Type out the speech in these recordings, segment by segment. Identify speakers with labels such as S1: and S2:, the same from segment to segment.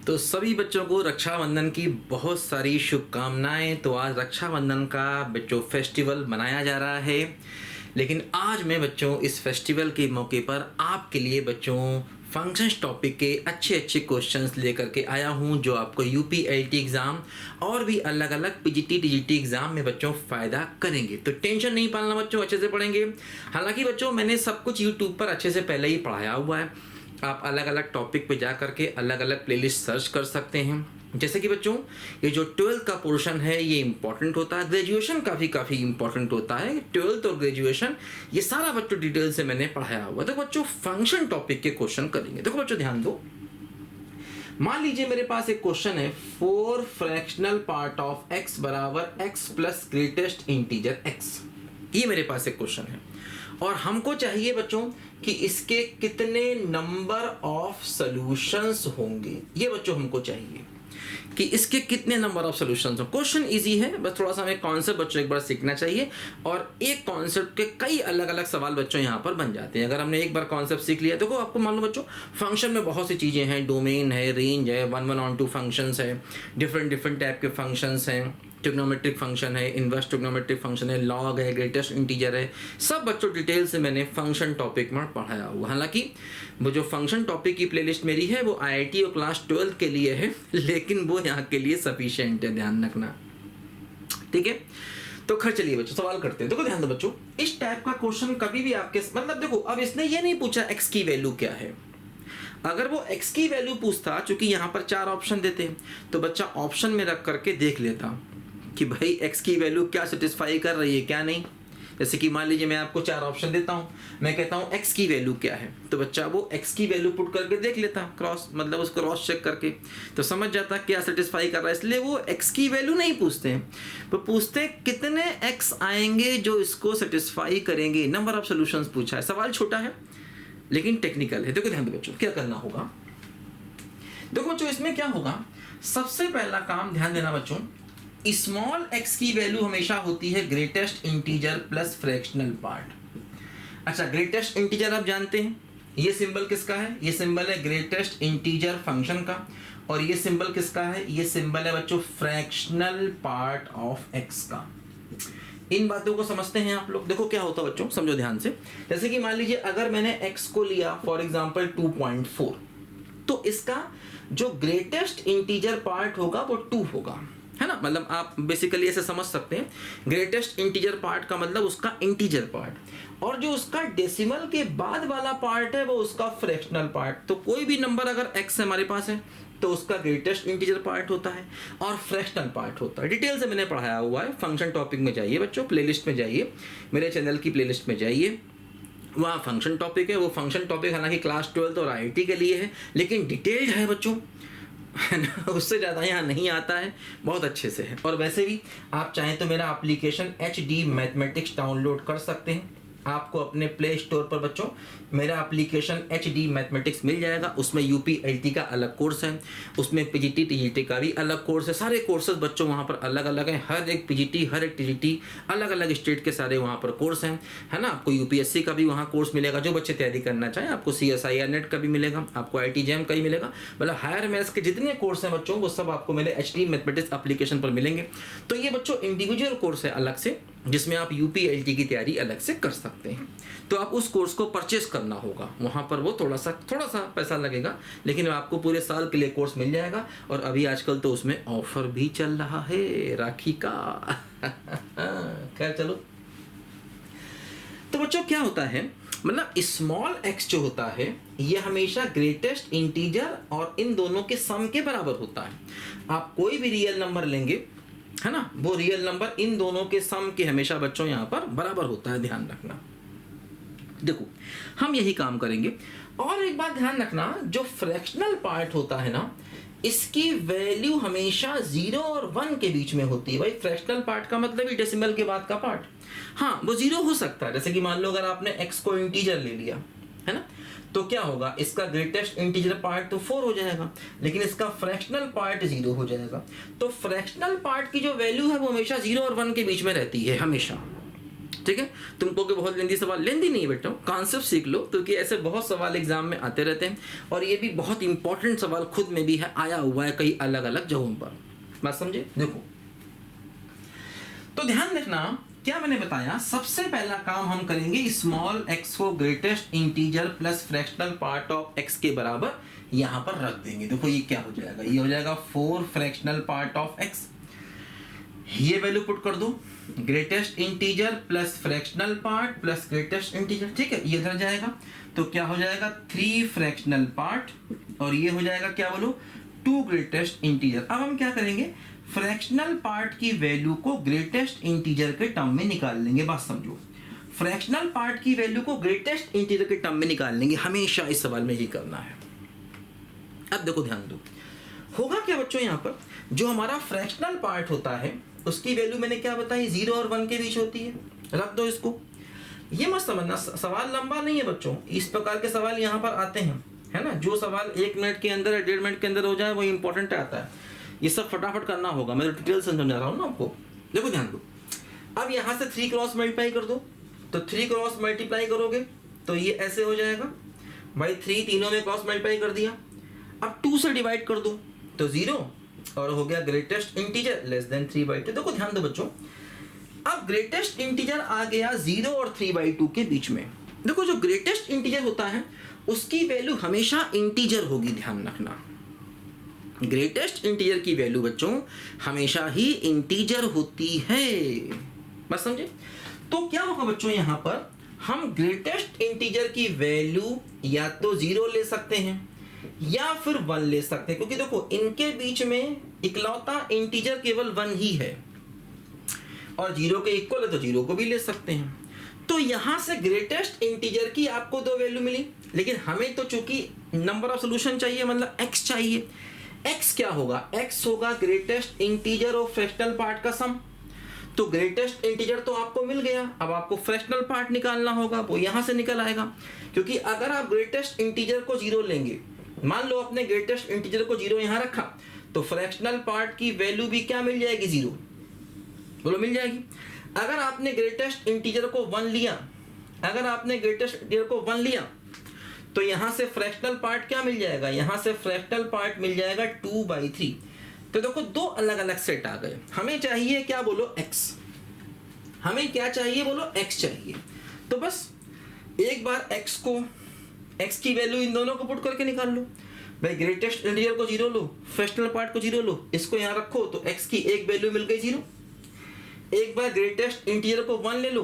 S1: तो सभी बच्चों को रक्षाबंधन की बहुत सारी शुभकामनाएं। तो आज रक्षाबंधन का बच्चों फेस्टिवल मनाया जा रहा है, लेकिन आज मैं बच्चों इस फेस्टिवल के मौके पर आपके लिए बच्चों फंक्शंस टॉपिक के अच्छे अच्छे क्वेश्चंस लेकर के आया हूं, जो आपको यूपी एलटी एग्ज़ाम और भी अलग अलग पीजीटी टीजीटी एग्ज़ाम में बच्चों फ़ायदा करेंगे। तो टेंशन नहीं पालना बच्चों, अच्छे से पढ़ेंगे। हालांकि बच्चों मैंने सब कुछ यूट्यूब पर अच्छे से पहले ही पढ़ाया हुआ है। आप अलग अलग टॉपिक पे जा करके अलग अलग प्लेलिस्ट सर्च कर सकते हैं। जैसे कि बच्चों ये जो 12th का पोर्शन है ये इंपॉर्टेंट होता है, ग्रेजुएशन का भी काफ़ी इंपॉर्टेंट होता है। 12th और ग्रेजुएशन ये सारा बच्चों डिटेल से मैंने पढ़ाया हुआ है। तो बच्चों फंक्शन टॉपिक के क्वेश्चन करेंगे। देखो बच्चों ध्यान दो, मान लीजिए मेरे पास एक क्वेश्चन है, 4 फ्रैक्शनल पार्ट ऑफ x बराबर x plus greatest integer x। ये मेरे पास एक क्वेश्चन है और हमको चाहिए बच्चों कि इसके कितने नंबर ऑफ सॉल्यूशंस होंगे। ये बच्चों हमको चाहिए कि इसके कितने नंबर ऑफ सॉल्यूशंस हो। क्वेश्चन इजी है, बस थोड़ा सा हमें कॉन्सेप्ट बच्चों एक बार सीखना चाहिए और एक कॉन्सेप्ट के कई अलग अलग सवाल बच्चों यहाँ पर बन जाते हैं अगर हमने एक बार कॉन्सेप्ट सीख लिया। देखो आपको मान लो बच्चों फंक्शन में बहुत सी चीज़ें हैं, डोमेन है, रेंज है, 1 1 on 2 फंक्शंस है, डिफरेंट टाइप के फंक्शंस हैं, ट्रिग्नोमेट्रिक फंक्शन है, इनवर्स ट्रिग्नोमेट्रिक फंक्शन है, लॉग है, ग्रेटेस्ट इंटीजर है, सब बच्चों डिटेल से मैंने फंक्शन टॉपिक में पढ़ाया हुआ। हालांकि वो जो फंक्शन टॉपिक की प्लेलिस्ट मेरी है वो आईआईटी और क्लास 12 के लिए है, लेकिन वो यहाँ के लिए सफिशिएंट है, ध्यान रखना, ठीक है। तो खैर चलिए बच्चों सवाल करते हैं। देखो ध्यान दो बच्चों, इस टाइप का क्वेश्चन कभी भी आपके मतलब देखो, अब इसने ये नहीं पूछा x की वैल्यू क्या है। अगर वो x की वैल्यू पूछता, चूंकि यहाँ पर 4 ऑप्शन देते हैं, तो बच्चा ऑप्शन में रख करके देख लेता कि भाई x की वैल्यू क्या सेटिस्फाई कर रही है क्या नहीं। जैसे कि मान लीजिए मैं आपको 4 ऑप्शन देता हूँ, मैं कहता हूँ x की वैल्यू क्या है, तो बच्चा वो x की वैल्यू पुट करके देख लेता, क्रॉस मतलब उसको क्रॉस चेक करके, तो समझ जाता क्या सेटिस्फाई कर रहा है। इसलिए वो x की वैल्यू नहीं पूछते हैं, वो पूछते हैं कितने x आएंगे जो इसको सेटिस्फाई करेंगे। नंबर ऑफ सोल्यूशंस पूछा है, सवाल छोटा है लेकिन टेक्निकल है। देखो ध्यान दो बच्चों, क्या करना होगा। देखो बच्चों इसमें क्या होगा, सबसे पहला काम ध्यान देना बच्चों, स्मॉल x की वैल्यू हमेशा होती है greatest integer plus fractional part. अच्छा ग्रेटेस्ट इंटीजर आप जानते हैं, ये सिंबल किसका है, ये सिंबल है ग्रेटेस्ट इंटीजर फंक्शन का, और ये सिंबल किसका है, ये सिंबल है बच्चों फ्रैक्शनल पार्ट ऑफ x का। इन बातों को समझते हैं आप लोग। देखो क्या होता है बच्चों, समझो ध्यान से। जैसे कि मान लीजिए अगर मैंने x को लिया फॉर एग्जांपल 2.4, तो इसका जो ग्रेटेस्ट इंटीजर पार्ट होगा वो 2 होगा, है ना। मतलब आप बेसिकली ऐसे समझ सकते हैं, ग्रेटेस्ट इंटीजर पार्ट का मतलब उसका इंटीजर पार्ट, और जो उसका डेसिमल के बाद वाला पार्ट है वो उसका फ्रैक्शनल पार्ट। तो कोई भी नंबर अगर x हमारे पास है तो उसका ग्रेटेस्ट इंटीजर पार्ट होता है और फ्रैक्शनल पार्ट होता है। डिटेल से मैंने पढ़ाया हुआ है। फंक्शन टॉपिक में जाइए बच्चों, प्लेलिस्ट में जाइए, मेरे चैनल की प्लेलिस्ट में जाइए, वहाँ फंक्शन टॉपिक है। वो फंक्शन टॉपिक हालांकि क्लास 12 और आईआईटी के लिए है, लेकिन डिटेल्ड है बच्चों, है ना, उससे ज़्यादा यहाँ नहीं आता है, बहुत अच्छे से है। और वैसे भी आप चाहें तो मेरा एप्लीकेशन HD मैथमेटिक्स डाउनलोड कर सकते हैं। आपको अपने प्ले स्टोर पर बच्चों मेरा एप्लीकेशन HD मैथमेटिक्स मिल जाएगा। उसमें यूपी एलटी का अलग कोर्स है, उसमें पीजीटी टीजीटी का भी अलग कोर्स है। सारे कोर्सेज बच्चों वहाँ पर अलग अलग हैं, हर एक पीजीटी हर एक टीजीटी अलग अलग स्टेट के सारे वहाँ पर कोर्स हैं, है ना। आपको यूपीएससी का भी वहाँ कोर्स मिलेगा, जो बच्चे तैयारी करना चाहें। आपको CSIR नेट का भी मिलेगा, आपको IIT JAM का ही मिलेगा। मतलब हायर मैथ्स के जितने कोर्स हैं बच्चों वो सब आपको मेरे HD मैथमेटिक्स एप्लीकेशन पर मिलेंगे। तो ये बच्चों इंडिविजुअल कोर्स है अलग से, जिसमें आप यूपी एलटी की तैयारी अलग से कर सकते हैं। तो आप उस कोर्स को परचेस करना होगा, वहाँ पर वो थोड़ा सा पैसा लगेगा, लेकिन आपको पूरे साल के लिए कोर्स मिल जाएगा। और अभी आजकल तो उसमें ऑफर भी चल रहा है राखी का। खैर चलो, तो बच्चों क्या होता है, मतलब स्मॉल x जो होता है ये हमेशा ग्रेटेस्ट इंटीजर और इन दोनों के सम के बराबर होता है। आप कोई भी रियल नंबर लेंगे, है ना, वो रियल नंबर इन दोनों के सम के हमेशा बच्चों यहाँ पर बराबर होता है, ध्यान रखना। देखो हम यही काम करेंगे। और एक बात ध्यान रखना, जो फ्रैक्शनल पार्ट होता है ना, इसकी वैल्यू हमेशा 0 और 1 के बीच में होती है। भाई फ्रैक्शनल पार्ट का मतलब ही डेसिमल के बाद का पार्ट। हाँ वो 0 हो सकता है, जैसे कि मान लो अगर आपने x को इंटीजर ले लिया, है ना, तो क्या होगा, इसका ग्रेटेस्ट इंटीजर पार्ट तो 4 हो जाएगा, लेकिन इसका फ्रैक्शनल पार्ट 0 हो जाएगा। तो फ्रैक्शनल पार्ट की जो वैल्यू है वो हमेशा 0 और 1 के बीच में रहती है हमेशा। ठीक है। तुमको कि बहुत लेंदी सवाल, लेंदी नहीं है बेटा, कॉन्सेप्ट सीख लो, क्योंकि ऐसे बहुत सवाल एग्जाम में आते रहते हैं और ये भी बहुत इंपॉर्टेंट सवाल खुद में भी है, आया हुआ है कई अलग अलग जगहों पर। बात समझे? देखो तो ध्यान रखना क्या मैंने बताया, सबसे पहला काम हम करेंगे स्मॉल x को greatest integer plus fractional part of x के बराबर यहां पर रख देंगे। देखो ये क्या हो जाएगा, ये हो जाएगा 4 फ्रैक्शनल पार्ट ऑफ x, ये वैल्यू पुट कर दो, greatest integer plus fractional part plus greatest integer, ठीक है, ये इधर जाएगा तो क्या हो जाएगा 3 फ्रैक्शनल पार्ट और ये हो जाएगा क्या बोलो 2 ग्रेटेस्ट इंटीजर। अब हम क्या करेंगे, फ्रैक्शनल पार्ट की वैल्यू को ग्रेटेस्ट इंटीजर के टर्म में निकाल लेंगे। बात समझो, फ्रैक्शनल पार्ट की वैल्यू को ग्रेटेस्ट इंटीजर के टर्म में निकाल लेंगे, हमेशा इस सवाल में ही करना है। अब देखो ध्यान दो, होगा क्या बच्चों, यहाँ पर जो हमारा फ्रैक्शनल पार्ट होता है उसकी वैल्यू मैंने क्या बताई 0 और 1 के बीच होती है, रख दो इसको। ये मत समझना सवाल लंबा नहीं है बच्चों, इस प्रकार के सवाल यहाँ पर आते हैं, है ना, जो सवाल 1 मिनट के अंदर या 1.5 मिनट के अंदर हो जाए वो इंपॉर्टेंट आता है, ये सब फटाफट करना होगा, मैं तो डिटेल समझा रहा हूँ ना आपको। देखो ध्यान दो, अब यहाँ से 3 क्रॉस मल्टीप्लाई कर दो, तो 3 क्रॉस मल्टीप्लाई करोगे तो ये ऐसे हो जाएगा भाई, 3 तीनों में क्रॉस मल्टीप्लाई कर दिया, अब 2 से डिवाइड कर दो तो 0 और हो गया ग्रेटेस्ट इंटीजर लेस देन 3/2। देखो ध्यान दो बच्चों, अब ग्रेटेस्ट इंटीजर आ गया 0 और 3/2 के बीच में। देखो जो ग्रेटेस्ट इंटीजर होता है उसकी वैल्यू हमेशा इंटीजर होगी, ध्यान रखना, ग्रेटेस्ट इंटीजर की वैल्यू बच्चों हमेशा ही इंटीजर होती है, बस समझे। तो क्या होगा बच्चों, यहां पर हम ग्रेटेस्ट इंटीजर की वैल्यू या तो 0 ले सकते हैं या फिर 1 ले सकते हैं, क्योंकि देखो इनके बीच में इकलौता इंटीजर केवल 1 ही है और 0 के इक्वल है तो 0 को भी ले सकते हैं। तो यहां से ग्रेटेस्ट इंटीजर की आपको 2 वैल्यू मिली, लेकिन हमें तो चूंकि नंबर ऑफ सॉल्यूशन चाहिए, मतलब x चाहिए। x क्या होगा, x होगा ग्रेटेस्ट इंटीजर और फ्रैक्शनल पार्ट का सम। तो ग्रेटेस्ट इंटीजर तो आपको मिल गया, अब आपको फ्रैक्शनल पार्ट निकालना होगा, वो यहां से निकल आएगा, क्योंकि अगर आप ग्रेटेस्ट इंटीजर को 0 लेंगे, मान लो अपने ग्रेटेस्ट इंटीजर को 0 यहां रखा, तो फ्रैक्शनल पार्ट की वैल्यू भी क्या मिल जाएगी 0, बोलो मिल जाएगी। अगर आपने ग्रेटेस्ट इंटीजर को 1 लिया, अगर आपने ग्रेटेस्ट इंटीजर को 1 लिया तो यहां से फ्रैक्शनल पार्ट क्या मिल जाएगा, यहां से फ्रैक्शनल पार्ट मिल जाएगा 2/3। तो देखो 2 अलग अलग सेट आ गए, हमें चाहिए क्या बोलो x, हमें क्या चाहिए बोलो x चाहिए। तो बस एक बार x की वैल्यू इन दोनों को पुट करके निकाल लो भाई, ग्रेटेस्ट इंटीजर को 0 लो, फ्रैक्शनल पार्ट को 0 लो, इसको यहां रखो तो x की एक वैल्यू मिल गई 0। एक बार ग्रेटेस्ट इंटीजर को 1 ले लो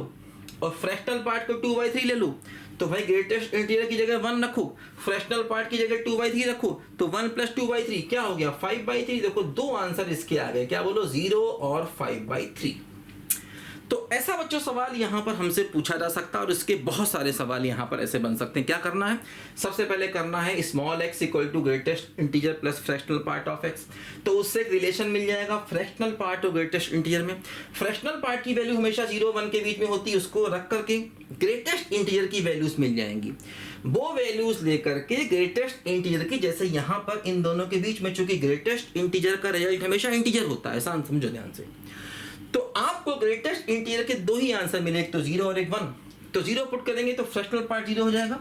S1: और फ्रैक्शनल पार्ट को 2/3 ले लो, तो भाई ग्रेटेस्ट इंटीजर की जगह 1 रखो, फ्रैक्शनल पार्ट की जगह 2/3 रखो, तो 1 + 2/3 क्या हो गया 5/3। देखो 2 आंसर इसके आ गए, क्या बोलो 0 और 5/3। तो ऐसा बच्चों सवाल यहाँ पर हमसे पूछा जा सकता है और इसके बहुत सारे सवाल यहाँ पर ऐसे बन सकते हैं। क्या करना है, सबसे पहले करना है small x = greatest integer plus fractional part of x, तो उससे एक रिलेशन मिल जाएगा फ्रैक्शनल पार्ट और ग्रेटेस्ट इंटीजर में। फ्रैक्शनल पार्ट की वैल्यू हमेशा 0 1 के बीच में होती है, उसको रख करके ग्रेटेस्ट इंटीजर की वैल्यूज मिल जाएंगी, वो वैल्यूज लेकर के ग्रेटेस्ट इंटीजर की, जैसे यहाँ पर इन दोनों के बीच में चूंकि ग्रेटेस्ट इंटीजर का रिजल्ट हमेशा इंटीजर होता है, ऐसा समझो ध्यान से। तो आपको ग्रेटेस्ट इंटीजर के 2 ही आंसर मिले, एक तो 0 और एक 1। तो 0 पुट करेंगे तो फ्रैक्शनल पार्ट 0 हो जाएगा,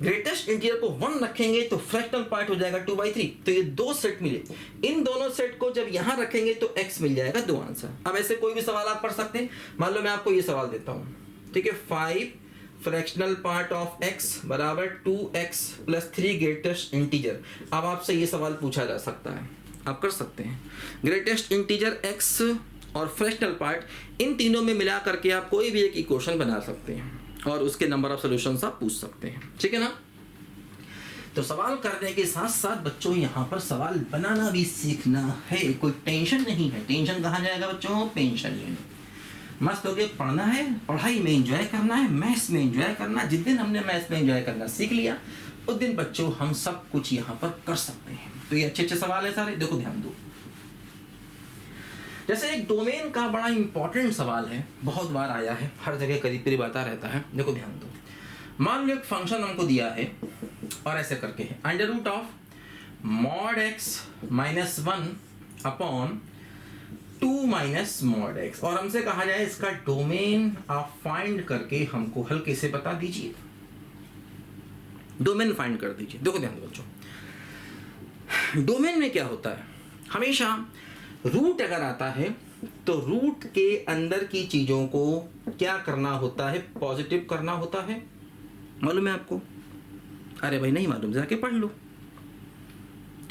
S1: ग्रेटेस्ट इंटीजर को 1 रखेंगे तो फ्रैक्शनल पार्ट हो जाएगा 2/3। तो ये 2 सेट मिले, इन दोनों सेट को जब यहां रखेंगे तो x मिल जाएगा 2 आंसर। अब ऐसे कोई भी सवाल आप पढ़ सकते हैं, मान लो मैं आपको ये सवाल देता हूं, ठीक है, 5 fractional part of x = 2x + 3 greatest integer. अब आपसे ये सवाल पूछा जा सकता है, आप कर सकते हैं, ग्रेटेस्ट इंटीजर x और फ्रैक्शनल पार्ट इन तीनों में मिला करके आप कोई भी एक इक्वेशन बना सकते हैं और उसके नंबर ऑफ सॉल्यूशंस आप पूछ सकते हैं, ठीक है ना। तो सवाल करने के साथ साथ बच्चों यहाँ पर सवाल बनाना भी सीखना है, कोई टेंशन नहीं है। टेंशन कहाँ जाएगा बच्चों, पेंशन लेने। मस्त हो गए, पढ़ना है, पढ़ाई में एंजॉय करना है, मैथ्स में एंजॉय करना। जिस दिन हमने मैथ्स में एंजॉय करना सीख लिया उस दिन बच्चों हम सब कुछ यहाँ पर कर सकते हैं। तो ये अच्छे अच्छे सवाल है सारे, देखो ध्यान दो। जैसे एक डोमेन का बड़ा इंपॉर्टेंट सवाल है, बहुत बार आया है, हर जगह करीब करीब आता रहता है। देखो ध्यान दो, मान लो एक फंक्शन हमको दिया है और ऐसे करके है √mod x - 1 upon 2 minus mod x, और हमसे कहा जाए इसका डोमेन आप फाइंड करके हमको हल्के से बता दीजिए। डोमेन फाइंड कर दीजिए। देखो ध्यान दो बच्चों, डोमेन में क्या होता है, हमेशा रूट अगर आता है तो रूट के अंदर की चीजों को क्या करना होता है, पॉजिटिव करना होता है। मालूम है आपको? अरे भाई नहीं मालूम, जाके पढ़ लो।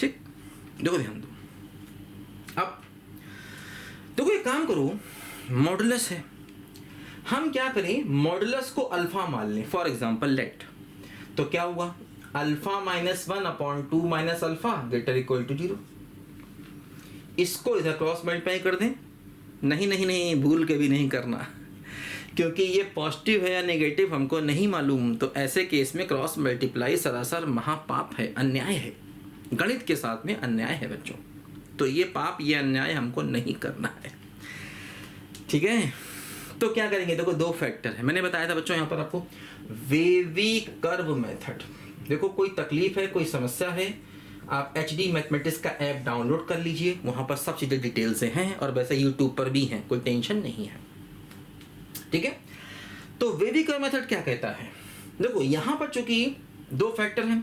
S1: ठीक, देखो ध्यान दो। अब देखो एक काम करो, मॉडुलस है, हम क्या करें, मॉडुलस को अल्फा मान लें फॉर एग्जांपल लेट, तो क्या हुआ, alpha minus 1/2 minus alpha greater equal to 0। इसको इधर क्रॉस मल्टीप्लाई कर दें। नहीं नहीं नहीं, भूल के भी नहीं करना, क्योंकि ये पॉजिटिव है या नेगेटिव हमको नहीं मालूम, तो ऐसे केस में क्रॉस मल्टीप्लाई सरासर महापाप है, अन्याय है, गणित के साथ में अन्याय है बच्चों। तो ये पाप, ये अन्याय हमको नहीं करना है। ठीक है, तो क्या करेंगे, देखो दो फैक्टर है, मैंने बताया था बच्चों यहाँ पर आपको वेवी कर्व मेथड। देखो कोई तकलीफ है, कोई समस्या है, आप HD मैथमेटिक्स का ऐप डाउनलोड कर लीजिए, वहाँ पर सब चीज़ें डिटेल से हैं, और वैसे यूट्यूब पर भी हैं, कोई टेंशन नहीं है। ठीक है, तो वेवी कर्व मेथड क्या कहता है, देखो यहाँ पर चूंकि दो फैक्टर हैं,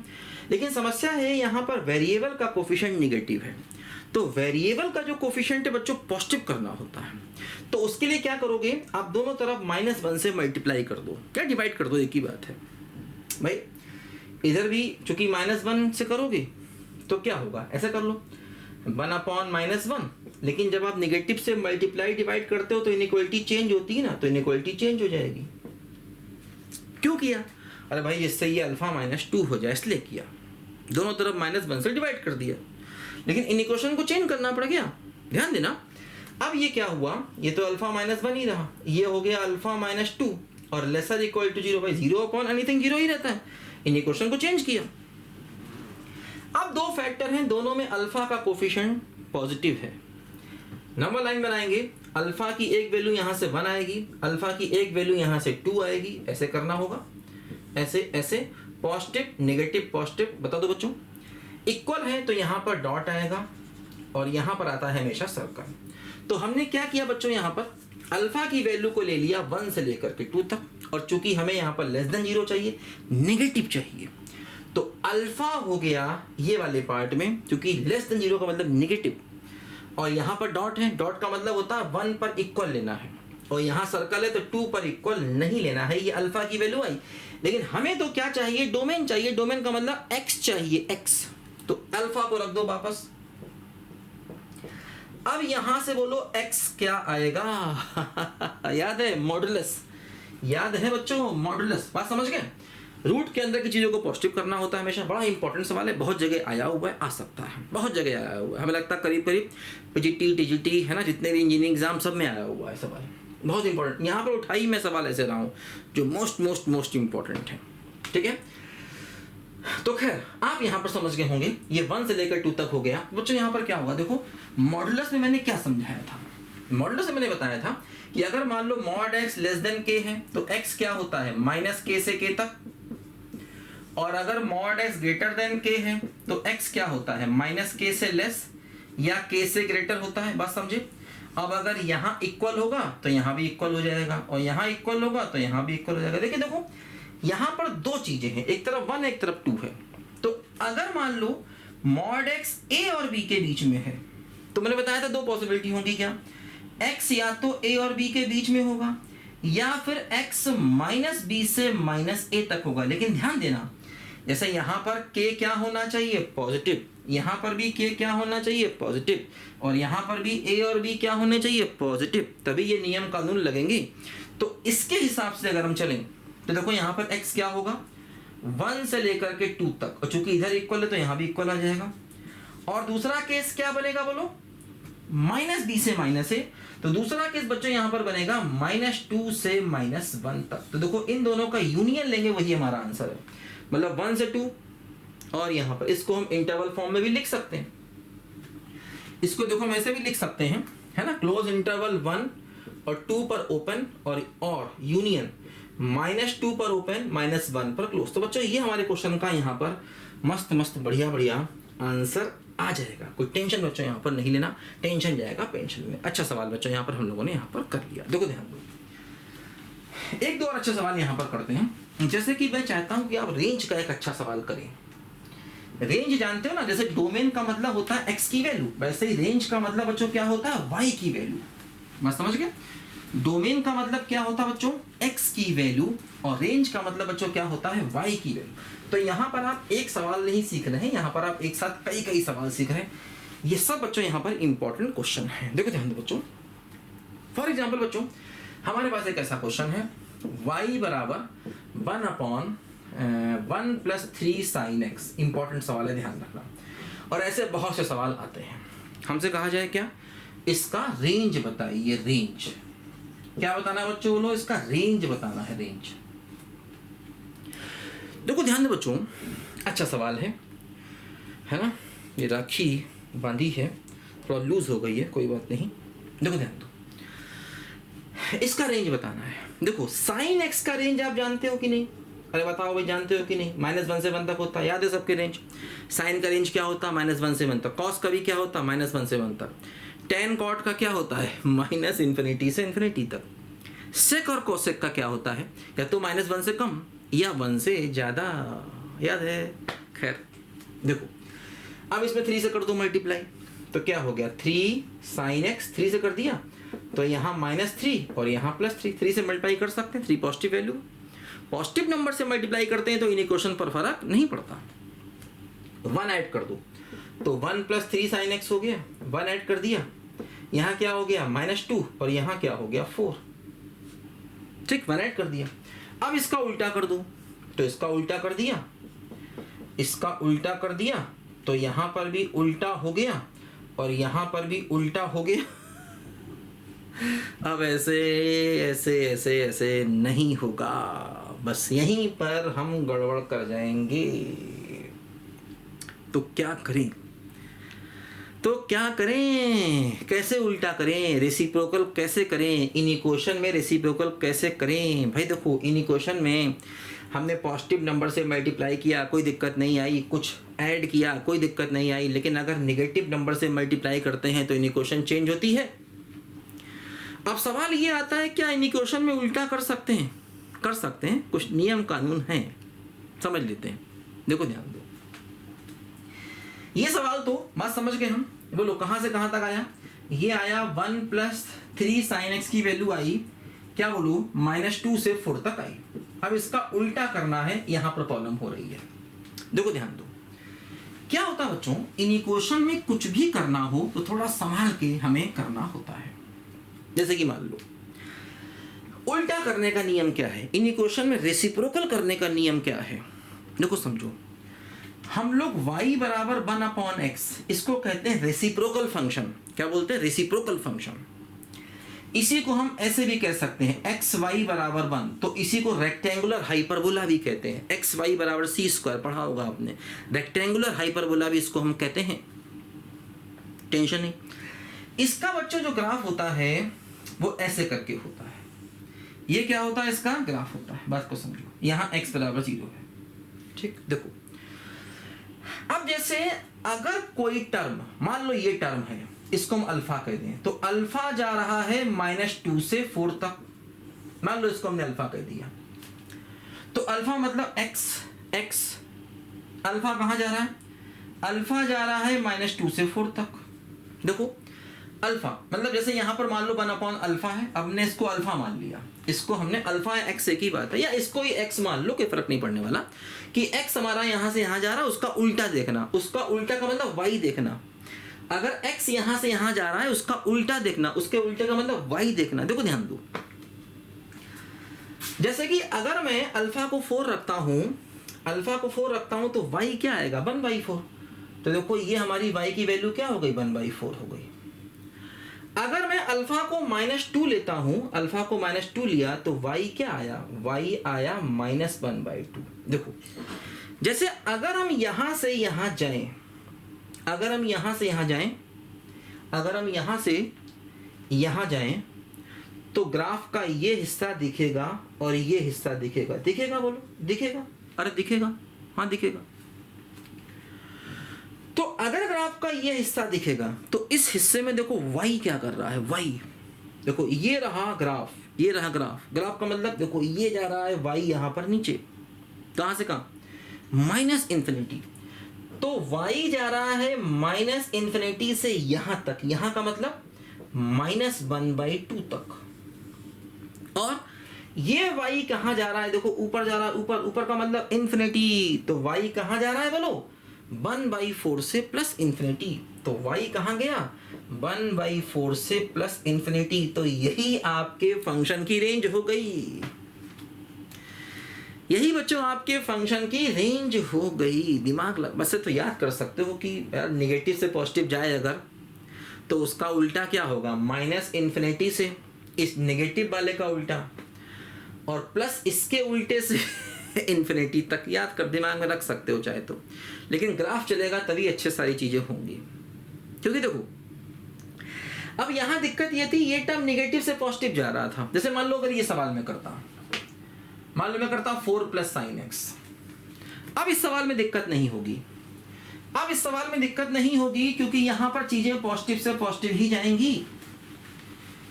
S1: लेकिन समस्या है यहाँ पर वेरिएबल का कोफिशिएंट निगेटिव है, तो वेरिएबल का जो कोफिशिएंट है बच्चों पॉजिटिव करना होता है। तो उसके लिए क्या करोगे, आप दोनों तरफ -1 से मल्टीप्लाई कर दो, क्या डिवाइड कर दो, एक ही बात है भाई। इधर भी चूंकि -1 से करोगे तो क्या होगा, ऐसा कर लो 1/-1, लेकिन जब आप निगेटिव से मल्टीप्लाई डिवाइड करते हो तो इनइक्वालिटी चेंज होती है ना, तो इनइक्वालिटी चेंज हो जाएगी। क्यों किया, अरे भाई जिससे ये अल्फा -2 हो जाए इसलिए किया, दोनों तरफ -1 से डिवाइड कर दिया, लेकिन इन इक्वेशन को चेंज करना पड़ गया। ध्यान देना, अब ये क्या हुआ, ये तो अल्फा -1 ही रहा, ये हो गया अल्फा -2 और लेसर इक्वल टू 0। भाई 0/एनीथिंग 0 ही रहता है, इन इक्वेशन को चेंज किया। अब दो फैक्टर हैं, दोनों में अल्फा का कोफिशिएंट पॉजिटिव है। नंबर लाइन बनाएंगे, अल्फा की एक वैल्यू यहां से 1 आएगी, अल्फा की एक वैल्यू यहां से 2 आएगी, ऐसे करना होगा, ऐसे ऐसे, पॉजिटिव नेगेटिव पॉजिटिव, बता दो बच्चों। इक्वल है तो यहां पर डॉट आएगा और यहां पर आता है हमेशा सर्कल। तो हमने क्या किया बच्चों, यहां पर अल्फा की वैल्यू को ले लिया 1 से लेकर के 2 तक, और चूंकि हमें यहां पर लेस देन 0 चाहिए, नेगेटिव चाहिए, तो अल्फा हो गया ये वाले पार्ट में, क्योंकि लेस देन 0 का मतलब नेगेटिव, और यहाँ पर डॉट है, डॉट का मतलब होता है 1 पर इक्वल लेना है, और यहाँ सर्कल है तो 2 पर इक्वल नहीं लेना है। ये अल्फा की वैल्यू आई, लेकिन हमें तो क्या चाहिए, डोमेन चाहिए, डोमेन का मतलब x चाहिए, x, तो अल्फा को रख दो वापस। अब यहां से बोलो x क्या आएगा याद है, मॉडुलस, याद है बच्चों, मॉडुलस, बात समझ गए। रूट के अंदर की चीजों को पॉजिटिव करना होता है हमेशा, बड़ा इंपॉर्टेंट सवाल है, बहुत जगह आया हुआ है, आ सकता है, बहुत जगह आया हुआ है, हमें लगता है करीब करीब PGT TGT है ना, जितने भी इंजीनियरिंग एग्जाम सब में आया हुआ है सवाल, बहुत इंपॉर्टेंट। यहाँ पर उठाई मैं सवाल ऐसे रहा हूँ जो मोस्ट इंपॉर्टेंट है। ठीक है, तो खैर आप यहाँ पर समझ गए होंगे, ये 1 से लेकर 2 तक हो गया। बच्चों यहाँ पर क्या होगा, देखो मॉडुलस में मैंने क्या समझाया था, मॉडुलस में मैंने बताया था कि अगर मान लो mod x less than k है तो x क्या होता है, -k से k तक, और अगर mod x greater than k है तो x क्या होता है, -k से लेस या k से ग्रेटर होता है, बात समझे। अब अगर यहाँ इक्वल होगा तो यहाँ भी इक्वल हो जाएगा, और यहाँ इक्वल होगा तो यहाँ भी इक्वल हो जाएगा। देखिए देखो यहाँ पर दो चीजें हैं, एक तरफ 1 एक तरफ 2 है, तो अगर मान लो मॉड x a और b के बीच में है, तो मैंने बताया था दो पॉसिबिलिटी होंगी, क्या, x या तो a और b के बीच में होगा, या फिर x -b से -a तक होगा। लेकिन ध्यान देना, जैसे यहाँ पर k क्या होना चाहिए, पॉजिटिव, यहाँ पर भी k क्या होना चाहिए, पॉजिटिव, और यहाँ पर भी a और b क्या होने चाहिए, पॉजिटिव, तभी ये नियम कानून लगेंगे। तो इसके हिसाब से अगर हम चलें तो देखो यहाँ पर x क्या होगा, 1 से लेकर के 2 तक, और चूंकि इधर इक्वल है तो यहाँ भी इक्वल आ जाएगा। और दूसरा केस क्या बनेगा बोलो, -b से -a, तो दूसरा केस बच्चों यहाँ पर बनेगा -2 से -1 तक। तो देखो इन दोनों का यूनियन लेंगे, वही हमारा आंसर है, मतलब 1 से 2, और यहाँ पर इसको हम इंटरवल फॉर्म में भी लिख सकते हैं, इसको देखो हम ऐसे भी लिख सकते हैं, है ना, क्लोज इंटरवल 1 और 2 पर ओपन, और यूनियन -2 पर ओपन, -1 पर क्लोज। तो बच्चों ये हमारे क्वेश्चन का यहाँ पर मस्त बढ़िया आंसर आ जाएगा, कोई टेंशन बच्चों यहाँ पर नहीं लेना, टेंशन जाएगा पेंशन में। अच्छा सवाल बच्चों यहाँ पर हम लोगों ने यहाँ पर कर लिया। देखो ध्यान दो, एक दो और अच्छे सवाल यहाँ पर करते हैं। जैसे कि मैं चाहता हूँ कि आप रेंज का एक अच्छा सवाल करें। रेंज जानते हो ना, जैसे डोमेन का मतलब होता है एक्स की वैल्यू, वैसे ही रेंज का मतलब बच्चों क्या होता है, वाई की वैल्यू। मत समझ गए? डोमेन का मतलब क्या होता है बच्चों, एक्स की वैल्यू, और रेंज का मतलब बच्चों क्या होता है, वाई की वैल्यू। तो यहाँ पर आप एक सवाल नहीं सीख रहे हैं, यहाँ पर आप एक साथ कई कई सवाल सीख रहे हैं। ये सब बच्चों यहाँ पर इंपॉर्टेंट क्वेश्चन है। देखो ध्यान दो बच्चों, फॉर एग्जाम्पल बच्चों हमारे पास एक ऐसा क्वेश्चन है, y बराबर 1/1 + 3 sin x। इंपॉर्टेंट सवाल है, ध्यान रखना। और ऐसे बहुत से सवाल आते हैं, हमसे कहा जाए क्या, इसका रेंज बताइए। रेंज क्या बताना है बच्चों, बोलो, इसका रेंज बताना है, रेंज। देखो ध्यान दो बच्चों, अच्छा सवाल है ना। ये राखी बांधी है, थोड़ा लूज हो गई है, कोई बात नहीं। देखो ध्यान दो, इसका रेंज बताना है। देखो साइन एक्स का रेंज आप जानते हो कि नहीं? अरे बताओ भाई, जानते हो कि नहीं? -1 से 1 तक होता है, याद है सबके रेंज। साइन का रेंज क्या होता है, -1 से 1 तक। कॉस का भी क्या होता है, -1 से 1 तक। टेन कॉट का क्या होता है, -∞ से ∞ तक। सेक और कोसेक का क्या होता है, या तो -1 से कम या 1 से ज़्यादा, याद है? खैर देखो, अब इसमें 3 से कर दो मल्टीप्लाई, तो क्या हो गया, 3 sin x। 3 से कर दिया तो यहाँ -3 और यहाँ +3। 3 से मल्टीप्लाई कर सकते हैं, 3 पॉजिटिव वैल्यू। पॉजिटिव नंबर से मल्टीप्लाई करते हैं तो इन इक्वेशन पर फर्क नहीं पड़ता। 1 ऐड कर दो तो 1 + 3 sin x हो गया। 1 ऐड कर दिया, यहाँ क्या हो गया, -2 और यहाँ क्या हो गया, 4। ठीक, 1 ऐड कर दिया। अब इसका उल्टा कर दो, तो इसका उल्टा कर दिया, इसका उल्टा कर दिया तो यहाँ पर भी उल्टा हो गया और यहाँ पर भी उल्टा हो गया। अब ऐसे ऐसे ऐसे ऐसे नहीं होगा, बस यहीं पर हम गड़बड़ कर जाएंगे। तो क्या करें, तो क्या करें, कैसे उल्टा करें, रेसिप्रोकल कैसे करें, इन इक्वेशन में रेसिप्रोकल कैसे करें? भाई देखो, इन इक्वेशन में हमने पॉजिटिव नंबर से मल्टीप्लाई किया, कोई दिक्कत नहीं आई, कुछ ऐड किया, कोई दिक्कत नहीं आई, लेकिन अगर नेगेटिव नंबर से मल्टीप्लाई करते हैं तो इन इक्वेशन चेंज होती है। अब सवाल ये आता है, क्या इन इक्वेशन में उल्टा कर सकते हैं? कर सकते हैं, कुछ नियम कानून हैं, समझ लेते हैं। देखो ध्यान दो, ये सवाल तो बात समझ गए हम। बोलो कहाँ से कहाँ तक आया, ये आया 1 + 3 sin x की वैल्यू आई, क्या बोलूँ, -2 से 4 तक आई। अब इसका उल्टा करना है, यहाँ पर प्रॉब्लम हो रही है। देखो ध्यान दो, क्या होता है बच्चों, इन इक्वेशन में कुछ भी करना हो तो थोड़ा संभाल के हमें करना होता है। जैसे कि मान लो, उल्टा करने का नियम क्या है, इन इक्वेशन में रेसिप्रोकल करने का नियम क्या है। देखो समझो, हम लोग y बराबर 1/x, इसको कहते हैं रेसिप्रोकल फंक्शन। क्या बोलते हैं, रेसिप्रोकल फंक्शन। इसी को हम ऐसे भी कह सकते हैं, एक्स वाई बराबर 1, तो इसी को रेक्टेंगुलर हाइपरबोला भी कहते हैं। एक्स वाई बराबर c² पढ़ा होगा आपने, रेक्टेंगुलर हाइपरबोला भी इसको हम कहते हैं, टेंशन नहीं। इसका बच्चों जो ग्राफ होता है वो ऐसे करके होता है। ये क्या होता है, इसका ग्राफ होता है, बात को समझो। यहाँ x बराबर 0 है, ठीक। देखो अब जैसे अगर कोई टर्म, मान लो ये टर्म है, इसको हम अल्फा कह दें, तो अल्फा जा रहा है -2 से 4 तक। मान लो इसको हमने अल्फा कह दिया, तो अल्फा मतलब x। अल्फा कहाँ जा रहा है, अल्फा जा रहा है -2 से 4 तक। देखो अल्फा मतलब जैसे यहाँ पर मान लो 1/अल्फा है, हमने इसको अल्फा मान लिया, इसको हमने अल्फा या x एक ही बात है, या इसको ही x मान लो, कोई फर्क नहीं पड़ने वाला, कि x हमारा यहाँ से यहाँ जा रहा है, उसका उल्टा देखना। उसका उल्टा का मतलब y देखना। अगर x यहाँ से यहाँ जा रहा है, उसका उल्टा देखना, उसके उल्टे का मतलब y देखना। देखो ध्यान दो, जैसे कि अगर मैं अल्फा को 4 रखता हूँ, अल्फा को 4 रखता हूँ, तो y क्या आएगा, 1/4। तो देखो ये हमारी y की वैल्यू क्या हो गई, 1/4 हो गई। अगर मैं अल्फा को -2 लेता हूं, अल्फा को -2 लिया, तो y क्या आया, y आया -1/2। देखो जैसे अगर हम यहां से यहां जाएं, अगर हम यहां से यहां जाएं, अगर हम यहां से यहां जाएं, तो ग्राफ का ये हिस्सा दिखेगा और ये हिस्सा दिखेगा। दिखेगा, बोलो दिखेगा, अरे दिखेगा, हाँ दिखेगा। तो अगर ग्राफ का ये हिस्सा दिखेगा तो इस हिस्से में देखो y क्या कर रहा है, y देखो ये रहा ग्राफ, ये रहा ग्राफ, ग्राफ का मतलब देखो ये जा रहा है y यहाँ पर नीचे, कहाँ से कहाँ, माइनस इन्फिनिटी। तो y जा रहा है माइनस इन्फिनिटी से यहाँ तक, यहाँ का मतलब -1/2 तक, और ये y कहाँ जा रहा है, देखो ऊपर जा रहा है, ऊपर, ऊपर का मतलब इन्फिनिटी, तो y कहाँ जा रहा है बोलो, 1/4 से प्लस इन्फिनिटी, तो y कहाँ गया, 1/4 से प्लस इन्फिनिटी। तो यही आपके फंक्शन की रेंज हो गई, यही बच्चों आपके फंक्शन की रेंज हो गई। दिमाग वैसे तो याद कर सकते हो कि यार निगेटिव से पॉजिटिव जाए अगर, तो उसका उल्टा क्या होगा, माइनस इन्फिनिटी से इस नेगेटिव वाले का उल्टा, और प्लस इसके उल्टे से इन्फिनिटी तक। याद कर, दिमाग में रख सकते हो चाहे तो, लेकिन ग्राफ चलेगा तभी अच्छे सारी चीजें होंगी। क्योंकि देखो अब यहां दिक्कत ये थी, ये टर्म नेगेटिव से पॉजिटिव जा रहा था। जैसे मान लो अगर ये सवाल में करता, मान लो मैं करता 4 + sin x, अब इस सवाल में दिक्कत नहीं होगी, अब इस सवाल में दिक्कत नहीं होगी क्योंकि यहां पर चीजें पॉजिटिव से पॉजिटिव ही जाएंगी।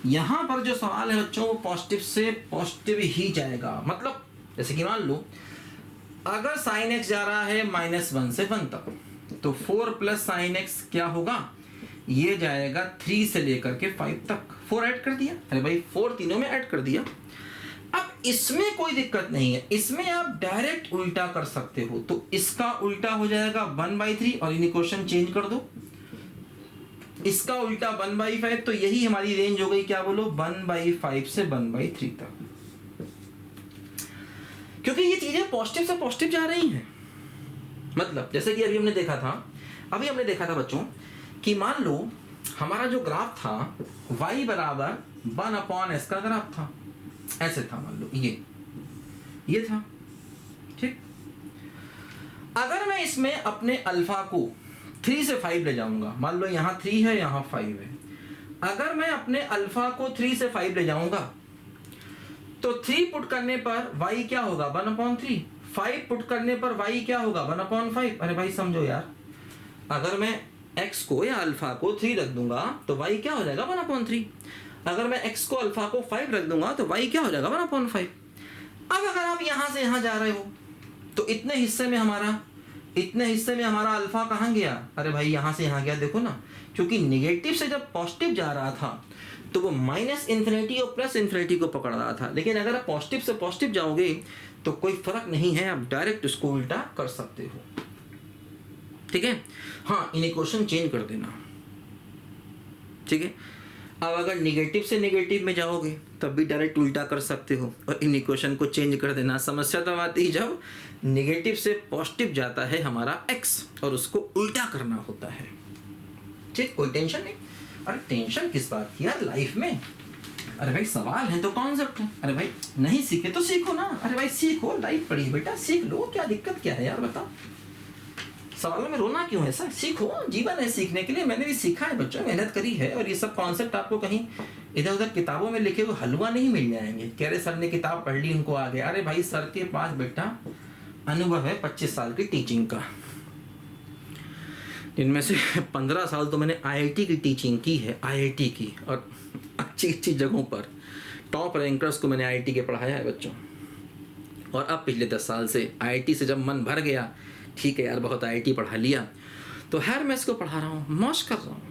S1: यहां पर जो सवाल है बच्चों वो पॉजिटिव से पॉजिटिव ही जाएगा। मतलब जैसे कि मान लो अगर sin x जा रहा है -1 से 1 तक, तो 4 + sin x क्या होगा, ये जाएगा 3 से लेकर के 5 तक। 4 ऐड कर दिया, अरे भाई 4 तीनों में ऐड कर दिया। अब इसमें कोई दिक्कत नहीं है, इसमें आप डायरेक्ट उल्टा कर सकते हो, तो इसका उल्टा हो जाएगा 1/3, और इन इक्वेशन चेंज कर दो, इसका उल्टा 1/5, तो यही हमारी रेंज हो गई, क्या बोलो, 1/5 से 1/3 तक। क्योंकि ये चीजें पॉजिटिव से पॉजिटिव जा रही हैं। मतलब जैसे कि अभी हमने देखा था बच्चों कि मान लो हमारा जो ग्राफ था y = 1/s का ग्राफ था, ऐसे था, मान लो ये था, ठीक। अगर मैं इसमें अपने अल्फा को 3 से 5 ले जाऊंगा, मान लो यहाँ 3 है, यहाँ 5 है, अगर मैं अपने अल्फा को 3 से 5 ले जाऊंगा तो 3 पुट करने पर y क्या होगा, 1/3, 5 पुट करने पर y क्या होगा, 1/5। अरे भाई समझो यार, अगर मैं x को या अल्फा को 3 रख दूंगा तो y क्या हो जाएगा, 1/3। अगर मैं x को अल्फा को 5 रख दूंगा तो y क्या हो जाएगा, 1/5। अब अगर आप यहां से यहां जा रहे हो तो इतने हिस्से में हमारा अल्फा कहां गया, अरे भाई यहां से यहां गया, देखो ना, क्योंकि नेगेटिव से जब पॉजिटिव जा रहा था तो वो -इन्फिनिटी और +इन्फिनिटी को पकड़ रहा था, लेकिन अगर आप पॉजिटिव से पॉजिटिव जाओगे तो कोई फर्क नहीं है, आप डायरेक्ट उसको उल्टा कर सकते हो, ठीक है। हाँ, इन इक्वेशन चेंज कर देना, ठीक है। अब अगर निगेटिव से नेगेटिव में जाओगे तब भी डायरेक्ट उल्टा कर सकते हो, और इन इक्वेशन को चेंज कर देना। समस्या तब आती है जब नेगेटिव से पॉजिटिव जाता है हमारा x और उसको उल्टा करना होता है, ठीक। कोई टेंशन नहीं। अरे टेंशन किस बात की यार लाइफ में, अरे भाई सवाल है तो कॉन्सेप्ट है, अरे भाई नहीं सीखे तो सीखो ना, अरे भाई सीखो, लाइफ पड़ी है बेटा, सीख लो, क्या दिक्कत क्या है यार, बताओ, सवालों में रोना क्यों है, ऐसा सीखो, जीवन है सीखने के लिए। मैंने भी सीखा है बच्चों, मेहनत करी है, और ये सब कॉन्सेप्ट आपको कहीं इधर उधर किताबों में लिखे हुए हलवा नहीं मिल जाएंगे। कह रहे सर ने किताब पढ़ ली उनको आ गया, अरे भाई सर के पास बेटा अनुभव है 25 साल की टीचिंग का, जिनमें से 15 साल तो मैंने IIT की टीचिंग की है, IIT की, और अच्छी जगहों पर टॉप रैंकर्स को मैंने IIT के पढ़ाया है बच्चों। और अब पिछले 10 साल से IIT से जब मन भर गया, ठीक है यार बहुत IIT पढ़ा लिया, तो हायर मैथ्स को पढ़ा रहा हूँ, मौज कर रहा हूँ।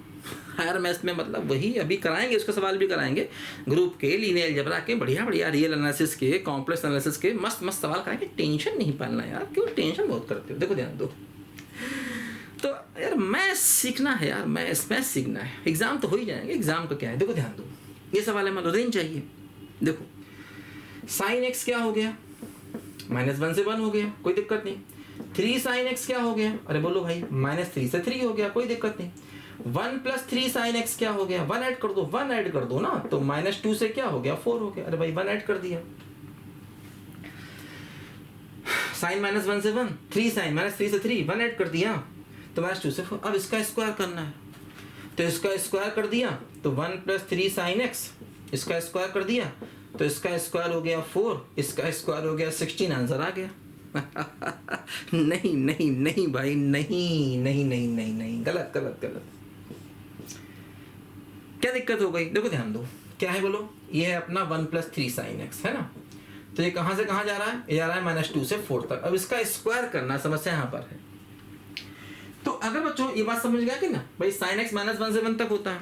S1: हायर मैथ्स में मतलब वही अभी कराएंगे, उसका सवाल भी कराएंगे, ग्रुप के, लीनियर अलजेब्रा के, बढ़िया रियल एनालिसिस के, कॉम्प्लेक्स एनालिसिस के, मस्त सवाल कराएंगे। टेंशन नहीं पालना यार, क्यों टेंशन बहुत करते हो, देखो ध्यान दो। तो यार मैथ्स सीखना है यार, मैथ्स सीखना है, एग्जाम तो हो ही जाएंगे, एग्जाम का क्या है, देखो ध्यान दो। ये सवाल है, मतलब रेंज चाहिए, देखो sin x क्या हो गया, -1 से 1 हो गया, कोई दिक्कत नहीं। 3 sin x क्या हो गया, अरे बोलो भाई, -3 से 3 हो गया, कोई दिक्कत नहीं। 1 + 3 sin x क्या हो गया, 1 ऐड कर दो ना, तो -2 से क्या हो गया, 4 हो गया, अरे भाई 1 ऐड कर दिया। sin -1 से 1, 3 sin -3 से 3, 1 ऐड कर दिया, तो -2 से 4। अब इसका स्क्वायर करना है, तो इसका स्क्वायर कर दिया, तो 1 + 3 sin x, इसका स्क्वायर कर दिया तो इसका स्क्वायर हो गया 4, इसका स्क्वायर हो गया 16, आंसर आ गया। नहीं नहीं नहीं भाई, नहीं नहीं नहीं नहीं नहीं, गलत गलत गलत। क्या दिक्कत हो गई? देखो ध्यान दो, क्या है बोलो, ये है अपना 1 + 3 sin x, है ना। तो ये कहाँ से कहाँ जा रहा है? ये जा रहा है -2 से 4 तक। अब इसका स्क्वायर करना समस्या यहाँ पर है। तो अगर बच्चों ये बात समझ गया कि ना भाई sin x -1 से 1 तक होता है।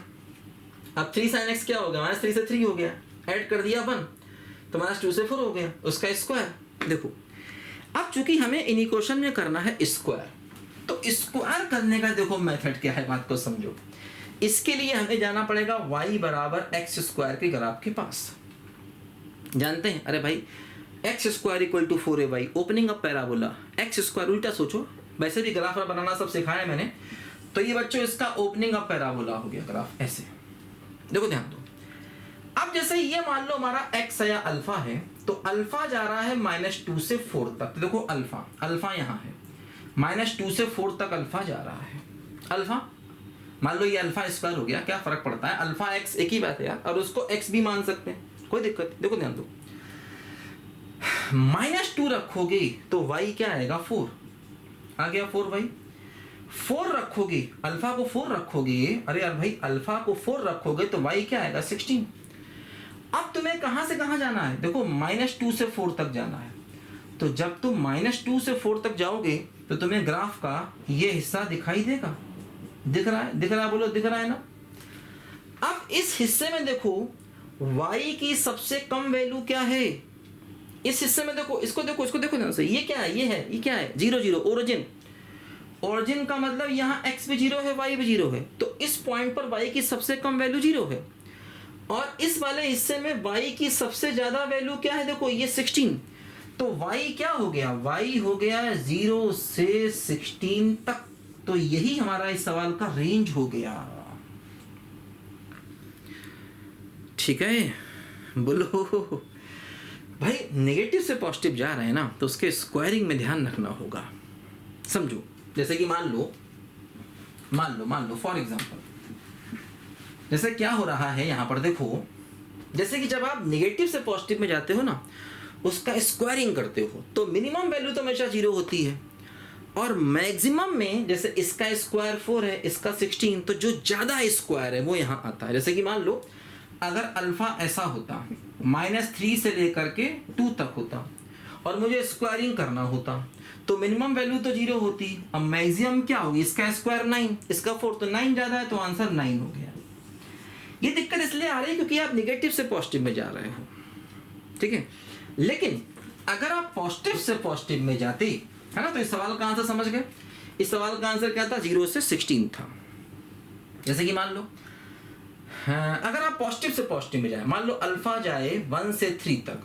S1: अब 3 sin x क्या हो गया? -3 से 3 हो गया, ऐड कर दिया 1 तो -2 से 4 हो गया, उसका स्क्वायर। देखो अब चूंकि हमें इन इक्वेशन में करना है स्क्वायर, तो स्क्वायर करने का देखो मेथड क्या है, बात को समझो। इसके लिए हमें जाना पड़ेगा y = x² के ग्राफ के पास। जानते हैं? अरे भाई x² = 4ay, opening up parabola, x² उल्टा सोचो, वैसे भी ग्राफ बनाना सब सिखाया मैंने। तो ये बच्चों इसका ओपनिंग अप पैराबोला हो गया ग्राफ, ऐसे। देखो ध्यान दो, अब जैसे ये मान लो हमारा x या अल्फा है, तो अल्फा जा रहा है -2 से 4 तक। तो देखो अल्फा यहाँ है, -2 से 4 तक अल्फा जा रहा है। अल्फा मान लो ये अल्फा² हो गया, क्या फर्क पड़ता है, अल्फा x एक ही बात है यार, और उसको x भी मान सकते हैं, कोई दिक्कत नहीं। देखो ध्यान दो, -2 रखोगे तो y क्या आएगा? 4 आ गया, 4 भाई। 4 रखोगे, अल्फा को 4 रखोगे, अरे यार भाई अल्फा को 4 रखोगे तो y क्या आएगा? 16। अब तुम्हें कहां से कहां जाना है? देखो -2 से 4 तक जाना है। तो जब तुम -2 से 4 तक जाओगे तो तुम्हें ग्राफ का ये हिस्सा दिखाई देगा। दिख रहा है? दिख रहा है? बोलो दिख रहा है ना। अब इस हिस्से में देखो y की सबसे कम वैल्यू क्या है? इस हिस्से में देखो, इसको देखो, इसको देखो ध्यान से, ये क्या है? ये क्या है? 0 0, ओरिजिन। ओरिजिन का मतलब यहाँ x भी 0 है, y भी 0 है, तो इस पॉइंट पर y की सबसे कम वैल्यू 0 है। और इस वाले हिस्से में y की सबसे ज्यादा वैल्यू क्या है? देखो ये 16। तो y क्या हो गया? y हो गया 0 से 16 तक। तो यही हमारा इस सवाल का रेंज हो गया। ठीक है, बोलो भाई। नेगेटिव से पॉजिटिव जा रहे हैं ना, तो उसके स्क्वायरिंग में ध्यान रखना होगा। समझो, जैसे कि मान लो फॉर एग्जांपल, जैसे क्या हो रहा है यहाँ पर देखो, जैसे कि जब आप नेगेटिव से पॉजिटिव में जाते हो ना, उसका स्क्वायरिंग करते हो, तो मिनिमम वैल्यू तो हमेशा 0 होती है, और मैक्सिमम में जैसे इसका स्क्वायर 4 है, इसका 16, तो जो ज़्यादा स्क्वायर है वो यहाँ आता है। जैसे कि मान लो अगर अल्फा ऐसा होता, -3 से लेकर के 2 तक होता, और मुझे स्क्वायरिंग करना होता, तो मिनिमम वैल्यू तो 0 होती। अब मैक्सिमम क्या होगी? इसका स्क्वायर 9, इसका 4, तो 9 ज़्यादा है, तो आंसर 9 हो गया। ये दिक्कत इसलिए आ रही है क्योंकि आप निगेटिव से पॉजिटिव में जा रहे हो, ठीक है। लेकिन अगर आप पॉजिटिव से पॉजिटिव में जाते, है ना, तो इस सवाल का आंसर समझ गए। इस सवाल का आंसर क्या था? 0 से 16 था। जैसे कि मान लो अगर आप पॉजिटिव से पॉजिटिव में जाए, मान लो अल्फा जाए 1 से 3 तक,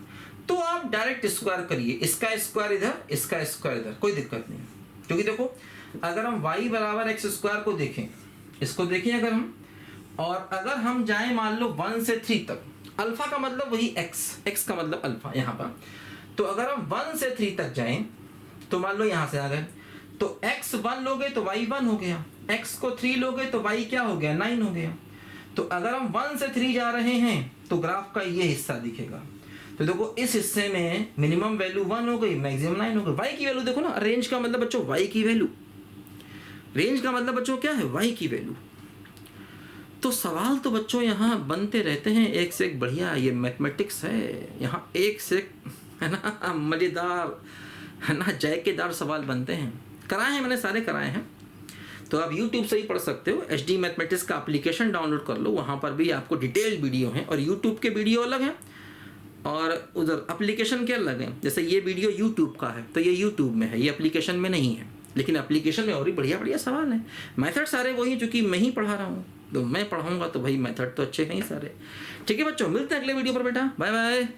S1: तो आप डायरेक्ट स्क्वायर करिए, इसका स्क्वायर इधर, इसका स्क्वायर इधर, कोई दिक्कत नहीं। क्योंकि देखो अगर हम y = x² को देखें, इसको देखें अगर हम, और अगर हम जाएं मान लो 1 से 3 तक, अल्फा का मतलब वही x का मतलब अल्फा यहाँ पर, तो अगर हम 1 से 3 तक जाएं, तो मान लो यहाँ से आ गए, तो x 1 लोगे तो y 1 हो गया, x को 3 लोगे तो y क्या हो गया? 9 हो गया। तो अगर हम 1 से 3 जा रहे हैं तो ग्राफ का ये हिस्सा दिखेगा। तो देखो इस हिस्से में मिनिमम वैल्यू 1 हो गई, मैक्सिमम 9 हो गई। y की वैल्यू देखो ना, रेंज का मतलब बच्चों y की वैल्यू, रेंज का मतलब बच्चों क्या है? y की वैल्यू। तो सवाल तो बच्चों यहाँ बनते रहते हैं एक से एक बढ़िया, ये मैथमेटिक्स है, यहाँ एक से एक, है ना, मज़ेदार, है ना, जायकेदार सवाल बनते हैं। कराए हैं मैंने, सारे कराए हैं। तो आप YouTube से ही पढ़ सकते हो, HD मैथमेटिक्स का एप्लीकेशन डाउनलोड कर लो, वहाँ पर भी आपको डिटेल्ड वीडियो हैं, और YouTube के वीडियो अलग हैं और उधर एप्लीकेशन के अलग हैं। जैसे ये वीडियो YouTube का है तो ये YouTube में है, ये एप्लीकेशन में नहीं है, लेकिन एप्लीकेशन में और भी बढ़िया बढ़िया सवाल हैं। मेथड सारे वही, चूँकि मैं ही पढ़ा रहा हूँ, तो मैं पढ़ाऊँगा तो भाई मेथड तो अच्छे हैं ही सारे। ठीक है बच्चों, मिलते हैं अगले वीडियो पर बेटा, बाय बाय।